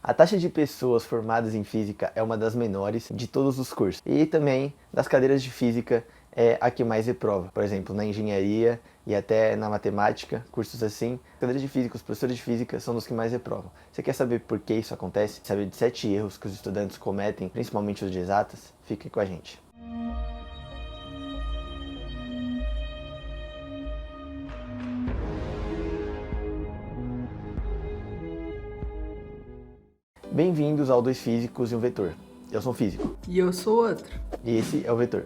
A taxa de pessoas formadas em física é uma das menores de todos os cursos. E também das cadeiras de física é a que mais reprova. Por exemplo, na engenharia e até na matemática, cursos assim, cadeiras de física, os professores de física são dos que mais reprovam. Você quer saber por que isso acontece? Saber de 7 erros que os estudantes cometem, principalmente os de exatas? Fique com a gente. Bem-vindos ao Dois Físicos e um Vetor. Eu sou um físico. E eu sou outro. E esse é o Vetor.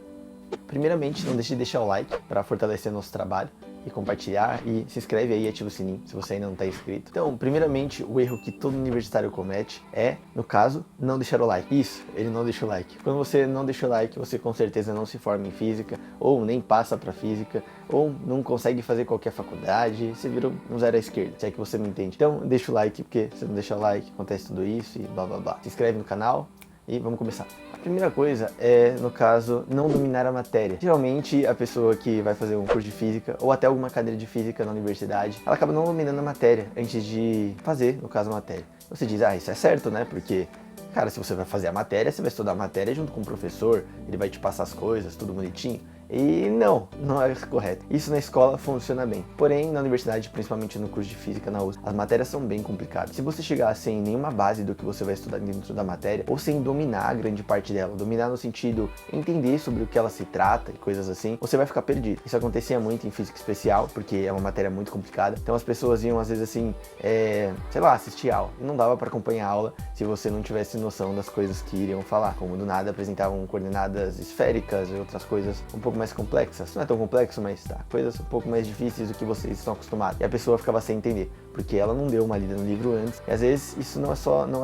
Primeiramente, não deixe de deixar o like para fortalecer nosso trabalho e compartilhar, e se inscreve aí e ativa o sininho se você ainda não está inscrito. Então, primeiramente, o erro que todo universitário comete é, no caso, não deixar o like. Isso, ele não deixa o like. Quando você não deixa o like, você com certeza não se forma em física, ou nem passa para física, ou não consegue fazer qualquer faculdade, você vira um zero à esquerda, se é que você me entende. Então, deixa o like, porque se não deixar o like, acontece tudo isso e blá blá blá. Se inscreve no canal e vamos começar. A primeira coisa é, no caso, não dominar a matéria. Geralmente, a pessoa que vai fazer um curso de física, ou até alguma cadeira de física na universidade, ela acaba não dominando a matéria antes de fazer, no caso, a matéria. Você diz, isso é certo, né? Porque, cara, se você vai fazer a matéria, você vai estudar a matéria junto com o professor, ele vai te passar as coisas, tudo bonitinho. E não é correto. Isso na escola funciona bem. Porém, na universidade, principalmente no curso de física na USP, as matérias são bem complicadas. Se você chegar sem nenhuma base do que você vai estudar dentro da matéria, ou sem dominar a grande parte dela, dominar no sentido entender sobre o que ela se trata e coisas assim, você vai ficar perdido. Isso acontecia muito em física especial, porque é uma matéria muito complicada. Então as pessoas iam às vezes assim, assistir aula. E não dava para acompanhar a aula se você não tivesse noção das coisas que iriam falar. Como do nada apresentavam coordenadas esféricas e outras coisas um pouco mais complexas. Não é tão complexo, mas tá. Coisas um pouco mais difíceis do que vocês estão acostumados. E a pessoa ficava sem entender, porque ela não deu uma lida no livro antes. E às vezes isso não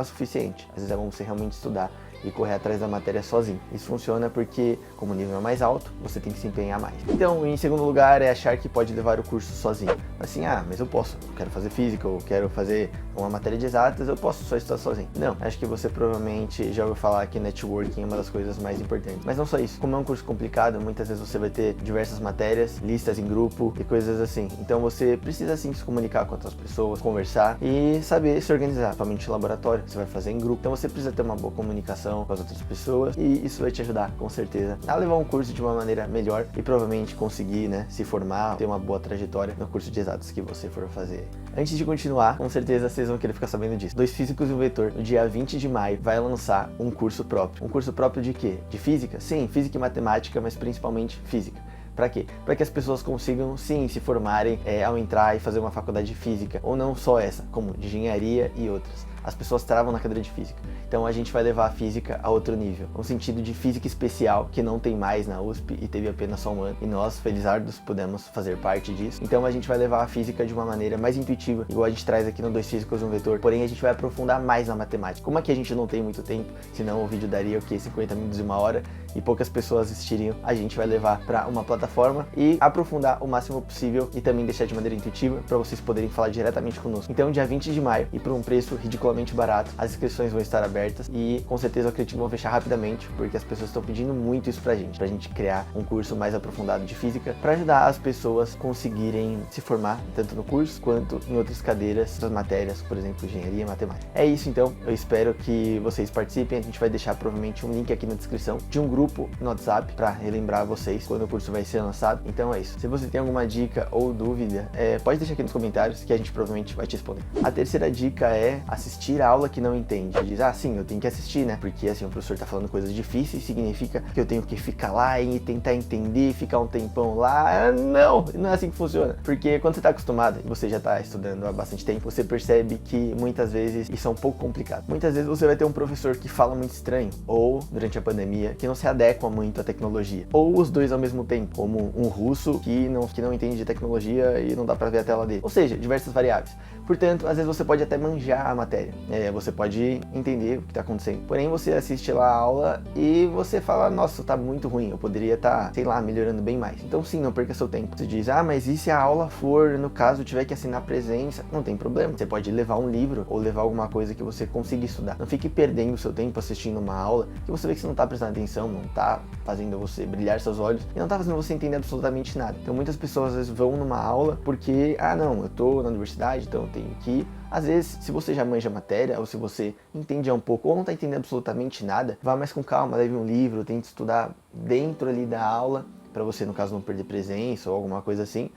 é suficiente. Às vezes é bom você realmente estudar e correr atrás da matéria sozinho. Isso funciona porque, como o nível é mais alto, você tem que se empenhar mais. Então, em segundo lugar, é achar que pode levar o curso sozinho. Assim, mas eu quero fazer física, ou quero fazer uma matéria de exatas, eu posso só estudar sozinho. Não, acho que você provavelmente já ouviu falar que networking é uma das coisas mais importantes. Mas não só isso. Como é um curso complicado, muitas vezes você vai ter diversas matérias, listas em grupo e coisas assim. Então você precisa sim se comunicar com outras pessoas, conversar e saber se organizar. Somente laboratório, você vai fazer em grupo. Então você precisa ter uma boa comunicação com as outras pessoas e isso vai te ajudar, com certeza, a levar um curso de uma maneira melhor e provavelmente conseguir, se formar, ter uma boa trajetória no curso de exatos que você for fazer. Antes de continuar, com certeza vocês vão querer ficar sabendo disso. Dois Físicos e um Vetor, no dia 20 de maio, vai lançar um curso próprio. Um curso próprio de quê? De física? Sim, física e matemática, mas principalmente física. Para quê? Para que as pessoas consigam, sim, se formarem ao entrar e fazer uma faculdade de física, ou não só essa, como de engenharia e outras. As pessoas travam na cadeira de física. Então a gente vai levar a física a outro nível. Um sentido de física especial, que não tem mais na USP e teve apenas só um ano. E nós, felizardos, pudemos fazer parte disso. Então a gente vai levar a física de uma maneira mais intuitiva, igual a gente traz aqui no Dois Físicos e um Vetor. Porém, a gente vai aprofundar mais na matemática. Como aqui a gente não tem muito tempo, senão o vídeo daria 50 minutos e uma hora e poucas pessoas assistiriam, a gente vai levar para uma plataforma e aprofundar o máximo possível e também deixar de maneira intuitiva para vocês poderem falar diretamente conosco. Então, dia 20 de maio e por um preço ridiculamente barato, as inscrições vão estar abertas e com certeza eu acredito que vão fechar rapidamente, porque as pessoas estão pedindo muito isso pra gente criar um curso mais aprofundado de física para ajudar as pessoas a conseguirem se formar tanto no curso quanto em outras cadeiras, outras matérias, por exemplo, engenharia e matemática. É isso então, eu espero que vocês participem, a gente vai deixar provavelmente um link aqui na descrição de um grupo no WhatsApp para relembrar vocês quando o curso vai ser lançado. Então é isso. Se você tem alguma dica ou dúvida, pode deixar aqui nos comentários que a gente provavelmente vai te responder. A terceira dica é assistir a aula que não entende. Diz, sim, eu tenho que assistir, né? Porque assim, o professor tá falando coisas difíceis, significa que eu tenho que ficar lá e tentar entender, ficar um tempão lá. Não é assim que funciona. Porque quando você tá acostumado e você já tá estudando há bastante tempo, você percebe que muitas vezes isso é um pouco complicado. Muitas vezes você vai ter um professor que fala muito estranho, ou durante a pandemia, que não se adequa muito à tecnologia, ou os dois ao mesmo tempo, como um russo que não entende de tecnologia e não dá pra ver a tela dele. Ou seja, diversas variáveis. Portanto, às vezes você pode até manjar a matéria, você pode entender o que está acontecendo. Porém, você assiste lá a aula e você fala, nossa, tá muito ruim, eu poderia estar, melhorando bem mais. Então sim, não perca seu tempo. Você diz, mas e se a aula for, no caso, tiver que assinar presença? Não tem problema, você pode levar um livro ou levar alguma coisa que você consiga estudar. Não fique perdendo o seu tempo assistindo uma aula que você vê que você não está prestando atenção, não está fazendo você brilhar seus olhos e não está fazendo você entender absolutamente nada. Então muitas pessoas às vezes vão numa aula porque, não, eu tô na universidade, então eu tenho que ir, Às vezes, se você já manja a matéria, ou se você entende um pouco, ou não está entendendo absolutamente nada, vá mais com calma, leve um livro, tente estudar dentro ali da aula, para você, no caso, não perder presença ou alguma coisa assim.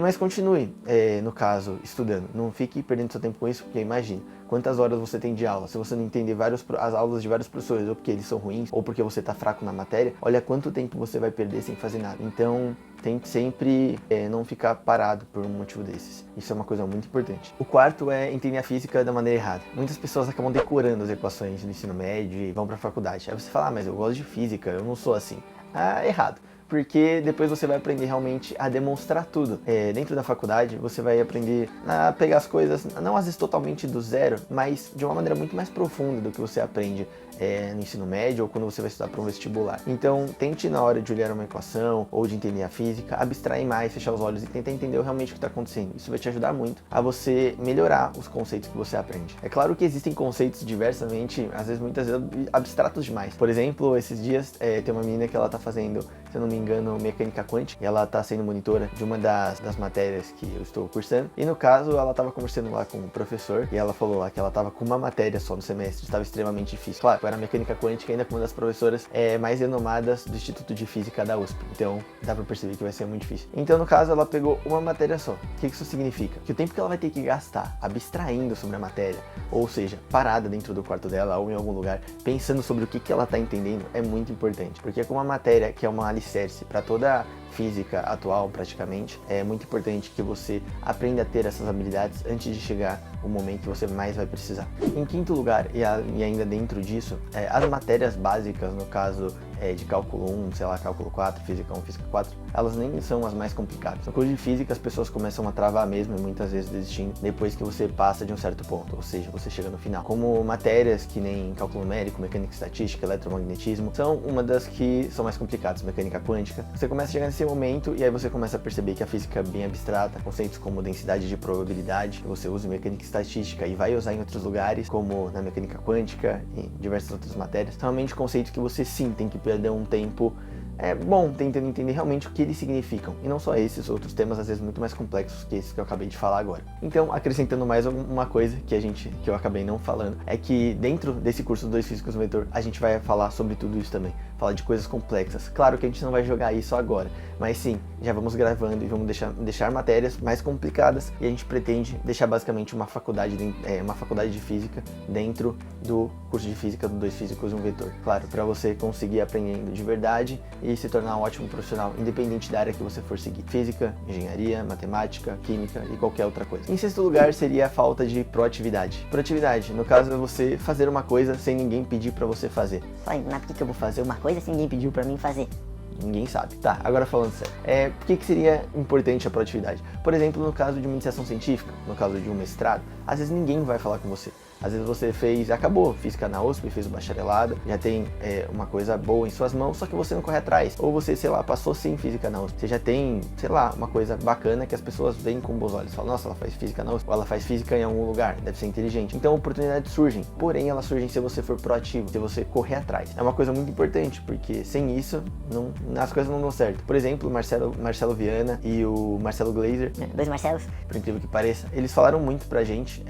Mas continue, no caso, estudando. Não fique perdendo seu tempo com isso, porque imagine quantas horas você tem de aula. Se você não entender as aulas de vários professores, ou porque eles são ruins, ou porque você está fraco na matéria, olha quanto tempo você vai perder sem fazer nada. Então, tente sempre não ficar parado por um motivo desses. Isso é uma coisa muito importante. O quarto é entender a física da maneira errada. Muitas pessoas acabam decorando as equações do ensino médio e vão para a faculdade. Aí você fala, mas eu gosto de física, eu não sou assim. Errado. Porque depois você vai aprender realmente a demonstrar tudo. Dentro da faculdade, você vai aprender a pegar as coisas, não às vezes totalmente do zero, mas de uma maneira muito mais profunda do que você aprende no ensino médio ou quando você vai estudar para um vestibular. Então, tente na hora de olhar uma equação ou de entender a física, abstrair mais, fechar os olhos e tentar entender realmente o que está acontecendo. Isso vai te ajudar muito a você melhorar os conceitos que você aprende. É claro que existem conceitos diversamente, às vezes muitas vezes abstratos demais. Por exemplo, esses dias tem uma menina que ela está fazendo, se eu não me engano, mecânica quântica, e ela está sendo monitora de uma das matérias que eu estou cursando. E no caso, ela estava conversando lá com o professor e ela falou lá que ela estava com uma matéria só no semestre, estava extremamente difícil. Claro, era mecânica quântica, ainda com uma das professoras mais renomadas do Instituto de Física da USP. Então, dá pra perceber que vai ser muito difícil. Então, no caso, ela pegou uma matéria só. O que isso significa? Que o tempo que ela vai ter que gastar abstraindo sobre a matéria, ou seja, parada dentro do quarto dela ou em algum lugar, pensando sobre o que ela está entendendo, é muito importante. Porque com uma matéria que é uma alicerce para toda a física atual, praticamente, é muito importante que você aprenda a ter essas habilidades antes de chegar o momento que você mais vai precisar. Em quinto lugar, e ainda dentro disso, as matérias básicas, no caso de cálculo 1, sei lá, cálculo 4, física 1, física 4, elas nem são as mais complicadas. No curso de física, as pessoas começam a travar mesmo e muitas vezes desistindo depois que você passa de um certo ponto, ou seja, você chega no final. Como matérias que nem cálculo numérico, mecânica estatística, eletromagnetismo, são uma das que são mais complicadas, mecânica quântica. Você começa a chegar nesse momento e aí você começa a perceber que a física é bem abstrata, conceitos como densidade de probabilidade, que você usa em mecânica estatística e vai usar em outros lugares, como na mecânica quântica e diversas outras matérias, são realmente conceitos que você sim tem que perder um tempo bom tentando entender realmente o que eles significam, e não só esses outros temas às vezes muito mais complexos que esses que eu acabei de falar agora. Então, acrescentando mais uma coisa que eu acabei não falando, é que dentro desse curso 2 Físicos no Vetor, a gente vai falar sobre tudo isso também, falar de coisas complexas. Claro que a gente não vai jogar isso agora, mas sim, já vamos gravando e vamos deixar matérias mais complicadas, e a gente pretende deixar basicamente uma faculdade de física dentro do curso de física do 2 Físicos no Vetor. Claro, para você conseguir aprendendo de verdade e se tornar um ótimo profissional, independente da área que você for seguir. Física, engenharia, matemática, química e qualquer outra coisa. Em sexto lugar seria a falta de proatividade. Proatividade, no caso, é você fazer uma coisa sem ninguém pedir para você fazer. Mas por que eu vou fazer uma coisa se ninguém pediu para mim fazer? Ninguém sabe. Tá, agora falando sério. Por que seria importante a proatividade? Por exemplo, no caso de uma iniciação científica, no caso de um mestrado, às vezes ninguém vai falar com você. Às vezes você acabou física na USP, fez o bacharelado, já tem uma coisa boa em suas mãos, só que você não corre atrás. Ou você, sei lá, passou sim física na USP. Você já tem, sei lá, uma coisa bacana que as pessoas veem com bons olhos. Falam, nossa, ela faz física na USP, ou ela faz física em algum lugar, deve ser inteligente. Então, oportunidades surgem, porém elas surgem se você for proativo, se você correr atrás. É uma coisa muito importante, porque sem isso, as coisas não dão certo. Por exemplo, o Marcelo Viana e o Marcelo Glazer, Dois Marcelos. por incrível que pareça, eles falaram muito pra gente,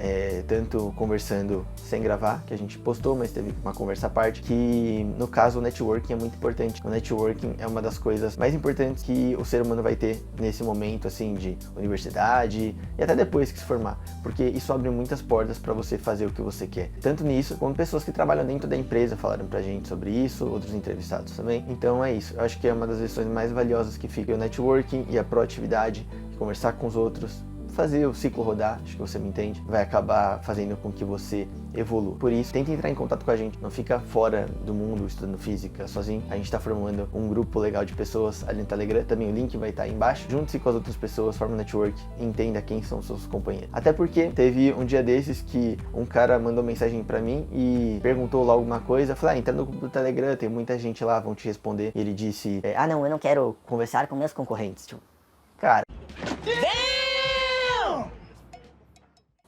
tanto conversando sem gravar, que a gente postou, mas teve uma conversa à parte, que no caso o networking é muito importante. O networking é uma das coisas mais importantes que o ser humano vai ter nesse momento, assim, de universidade e até depois que se formar, porque isso abre muitas portas para você fazer o que você quer. Tanto nisso, como pessoas que trabalham dentro da empresa falaram pra gente sobre isso, outros entrevistados também. Então é isso, eu acho que é uma das lições mais valiosas que fica o networking e a proatividade, conversar com os outros, fazer o ciclo rodar, acho que você me entende, vai acabar fazendo com que você evolua. Por isso, tenta entrar em contato com a gente, não fica fora do mundo estudando física sozinho. A gente tá formando um grupo legal de pessoas ali no Telegram, também o link vai estar aí embaixo. Junte-se com as outras pessoas, forma um network e entenda quem são seus companheiros. Até porque teve um dia desses que um cara mandou mensagem pra mim e perguntou lá alguma coisa, eu falei, entra no grupo do Telegram, tem muita gente lá, vão te responder. E ele disse, Não, eu não quero conversar com meus concorrentes, tipo.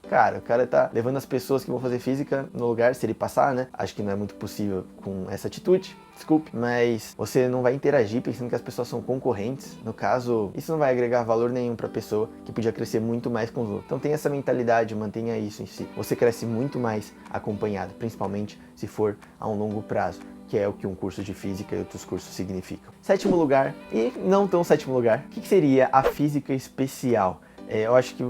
Cara, o cara tá levando as pessoas que vão fazer física no lugar, se ele passar, né? Acho que não é muito possível com essa atitude. desculpe, mas você não vai interagir pensando que as pessoas são concorrentes. No caso, isso não vai agregar valor nenhum para a pessoa que podia crescer muito mais com os outros. Então tenha essa mentalidade, mantenha isso em si. Você cresce muito mais acompanhado, principalmente se for a um longo prazo, que é o que um curso de física e outros cursos significam. Sétimo lugar, e não tão sétimo lugar, o que seria a física especial? Eu acho que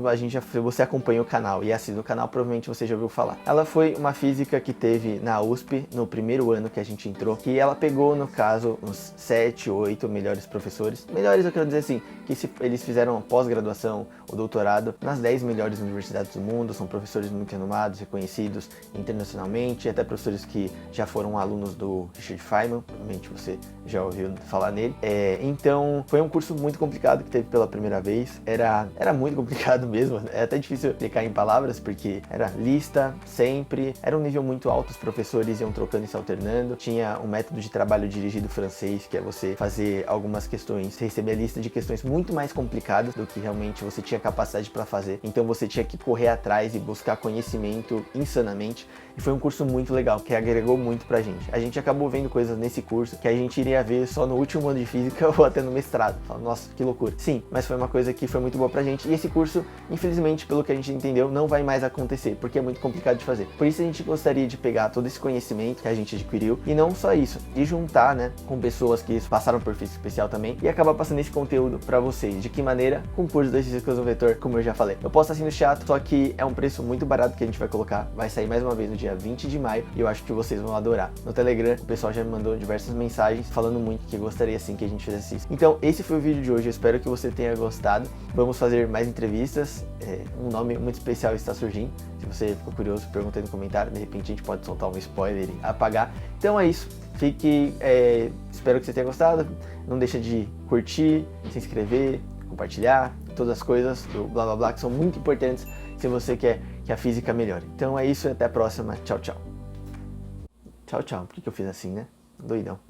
você acompanha o canal e assiste o canal, provavelmente você já ouviu falar. Ela foi uma física que teve na USP, no primeiro ano que a gente entrou, que ela pegou, no caso, uns 7, 8 melhores professores. Melhores, eu quero dizer assim, que eles fizeram pós-graduação, o doutorado, nas 10 melhores universidades do mundo, são professores muito renomados, reconhecidos internacionalmente, até professores que já foram alunos do Richard Feynman, provavelmente você já ouviu falar nele. Então, foi um curso muito complicado que teve pela primeira vez, era muito complicado mesmo, é até difícil explicar em palavras, porque era lista, sempre, era um nível muito alto, os professores iam trocando e se alternando, tinha um método de trabalho dirigido francês, que é você fazer algumas questões, receber a lista de questões muito mais complicadas do que realmente você tinha capacidade para fazer, então você tinha que correr atrás e buscar conhecimento insanamente, e foi um curso muito legal, que agregou muito pra gente. A gente acabou vendo coisas nesse curso que a gente iria ver só no último ano de física ou até no mestrado. Nossa, que loucura. Sim, mas foi uma coisa que foi muito boa pra gente, e esse curso, infelizmente, pelo que a gente entendeu, não vai mais acontecer, porque é muito complicado de fazer. Por isso a gente gostaria de pegar todo esse conhecimento que a gente adquiriu, e não só isso, de juntar, né, com pessoas que passaram por física especial também, e acabar passando esse conteúdo pra vocês. De que maneira? Com o curso 2 Físicas no Vetor, como eu já falei. Eu posso estar sendo chato, só que é um preço muito barato que a gente vai colocar, vai sair mais uma vez no dia 20 de maio, e eu acho que vocês vão adorar. No Telegram, o pessoal já me mandou diversas mensagens, falando muito que gostaria assim que a gente fizesse isso. Então, esse foi o vídeo de hoje, eu espero que você tenha gostado. Vamos fazer mais entrevistas, um nome muito especial está surgindo. Se você ficou curioso, pergunta aí no comentário, de repente a gente pode soltar um spoiler e apagar. Então é isso, espero que você tenha gostado, não deixa de curtir, se inscrever, compartilhar, todas as coisas do blá blá blá que são muito importantes se você quer que a física melhore. Então é isso e até a próxima, tchau, tchau. Tchau, tchau, por que eu fiz assim, né? Doidão.